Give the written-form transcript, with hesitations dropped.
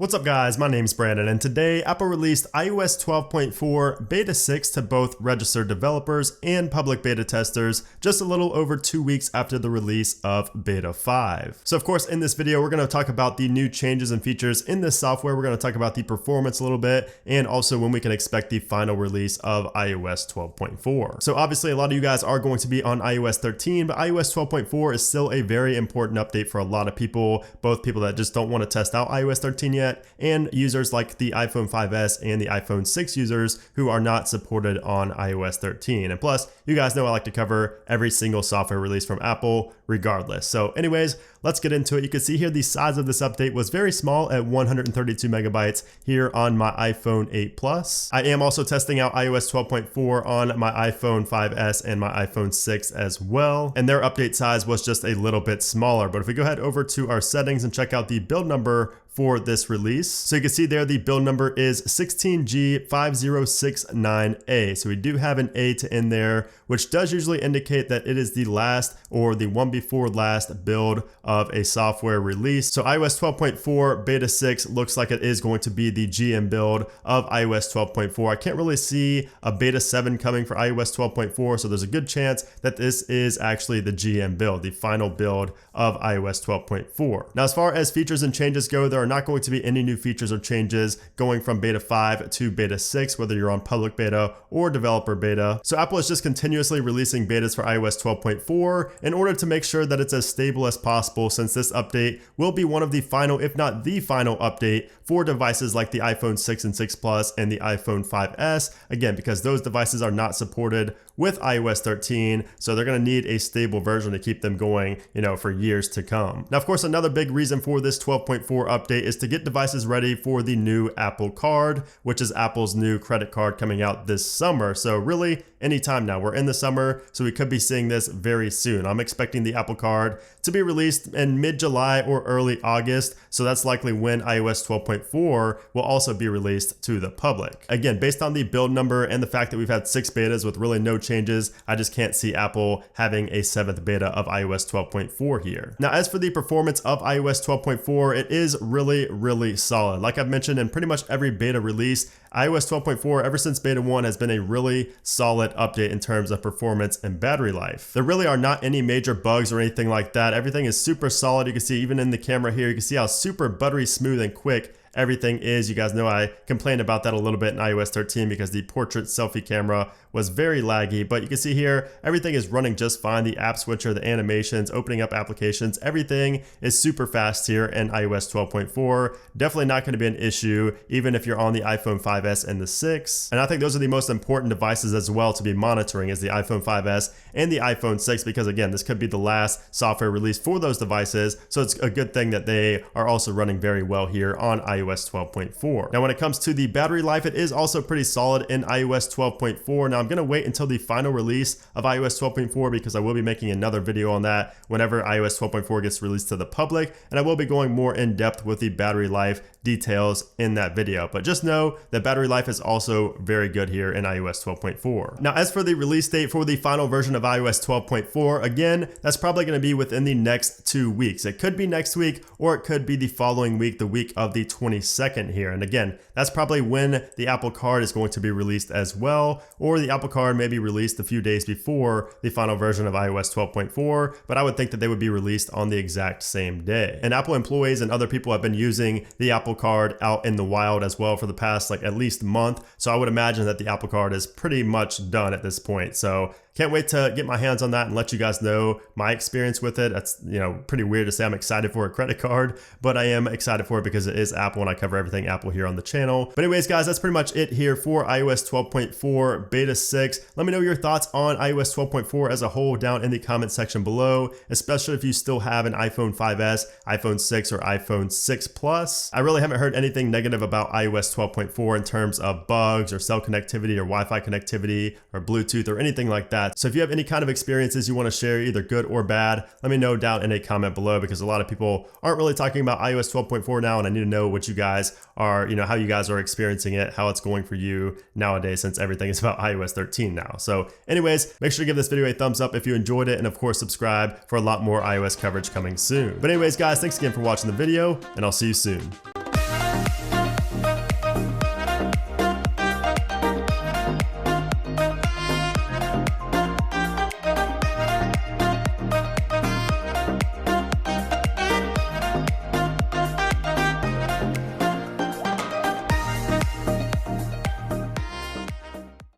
What's up guys, my name's Brandon and today Apple released iOS 12.4 Beta 6 to both registered developers and public beta testers just a little over 2 weeks after the release of Beta 5. So of course in this video we're going to talk about the new changes and features in this software, we're going to talk about the performance a little bit, and also when we can expect the final release of iOS 12.4. So obviously a lot of you guys are going to be on iOS 13, but iOS 12.4 is still a very important update for a lot of people, both people that just don't want to test out iOS 13 yet, and users like the iPhone 5S and the iPhone 6 users who are not supported on iOS 13. And plus, you guys know I like to cover every single software release from Apple regardless. So anyways, let's get into it. You can see here the size of this update was very small at 132 megabytes here on my iPhone 8 Plus. I am also testing out iOS 12.4 on my iPhone 5S and my iPhone 6 as well, and their update size was just a little bit smaller. But if we go ahead over to our settings and check out the build number for this release. So you can see there the build number is 16G5069A. So we do have an A to end there, which does usually indicate that it is the last or the one before last build of a software release. So iOS 12.4 Beta 6 looks like it is going to be the GM build of iOS 12.4. I can't really see a Beta 7 coming for iOS 12.4, so there's a good chance that this is actually the GM build, the final build of iOS 12.4. Now as far as features and changes go, there are not going to be any new features or changes going from Beta 5 to Beta 6, whether you're on public beta or developer beta. So Apple is just continuously releasing betas for iOS 12.4 in order to make sure that it's as stable as possible, since this update will be one of the final, if not the final update for devices like the iPhone 6 and 6 Plus and the iPhone 5S. Again, because those devices are not supported with iOS 13, so they're going to need a stable version to keep them going, for years to come. Now, of course, another big reason for this 12.4 update is to get devices ready for the new Apple Card, which is Apple's new credit card coming out this summer. So really, anytime now. We're in the summer, so we could be seeing this very soon. I'm expecting the Apple Card to be released in mid-July or early August, so that's likely when iOS 12.4 will also be released to the public. Again, based on the build number and the fact that we've had 6 betas with really no changes, I just can't see Apple having a 7th beta of iOS 12.4 here. Now, as for the performance of iOS 12.4, it is really solid. Like I've mentioned in pretty much every beta release, iOS 12.4 ever since beta 1 has been a really solid update in terms of performance and battery life. There really are not any major bugs or anything like that. Everything is super solid. You can see even in the camera here, you can see how super buttery smooth and quick everything is. You guys know I complained about that a little bit in iOS 13 because the portrait selfie camera was very laggy, but you can see here everything is running just fine. The app switcher, the animations, opening up applications, everything is super fast here in iOS 12.4. Definitely not going to be an issue even if you're on the iPhone 5S and the 6. And I think those are the most important devices as well to be monitoring, is the iPhone 5S and the iPhone 6, because again, this could be the last software release for those devices, so it's a good thing that they are also running very well here on iOS 12.4. Now when it comes to the battery life, it is also pretty solid in iOS 12.4. Now I'm going to wait until the final release of iOS 12.4 because I will be making another video on that whenever iOS 12.4 gets released to the public, and I will be going more in depth with the battery life details in that video. But just know that battery life is also very good here in iOS 12.4. Now as for the release date for the final version of iOS 12.4, again, that's probably going to be within the next 2 weeks. It could be next week or it could be the following week, the week of the 22nd here. And again, that's probably when the Apple Card is going to be released as well, or the Apple Card may be released a few days before the final version of iOS 12.4, but I would think that they would be released on the exact same day. And Apple employees and other people have been using the Apple Card out in the wild as well for the past at least month, so I would imagine that the Apple Card is pretty much done at this point. So can't wait to get my hands on that and let you guys know my experience with it. That's, pretty weird to say I'm excited for a credit card, but I am excited for it because it is Apple and I cover everything Apple here on the channel. But anyways, guys, that's pretty much it here for iOS 12.4 Beta 6. Let me know your thoughts on iOS 12.4 as a whole down in the comment section below, especially if you still have an iPhone 5S, iPhone 6, or iPhone 6 Plus. I really haven't heard anything negative about iOS 12.4 in terms of bugs or cell connectivity or Wi-Fi connectivity or Bluetooth or anything like that. So if you have any kind of experiences you want to share, either good or bad, let me know down in a comment below, because a lot of people aren't really talking about iOS 12.4 now, and I need to know what you guys are, how you guys are experiencing it, how it's going for you nowadays, since everything is about iOS 13 now. So anyways, make sure to give this video a thumbs up if you enjoyed it, and of course subscribe for a lot more iOS coverage coming soon. But anyways, guys, thanks again for watching the video, and I'll see you soon.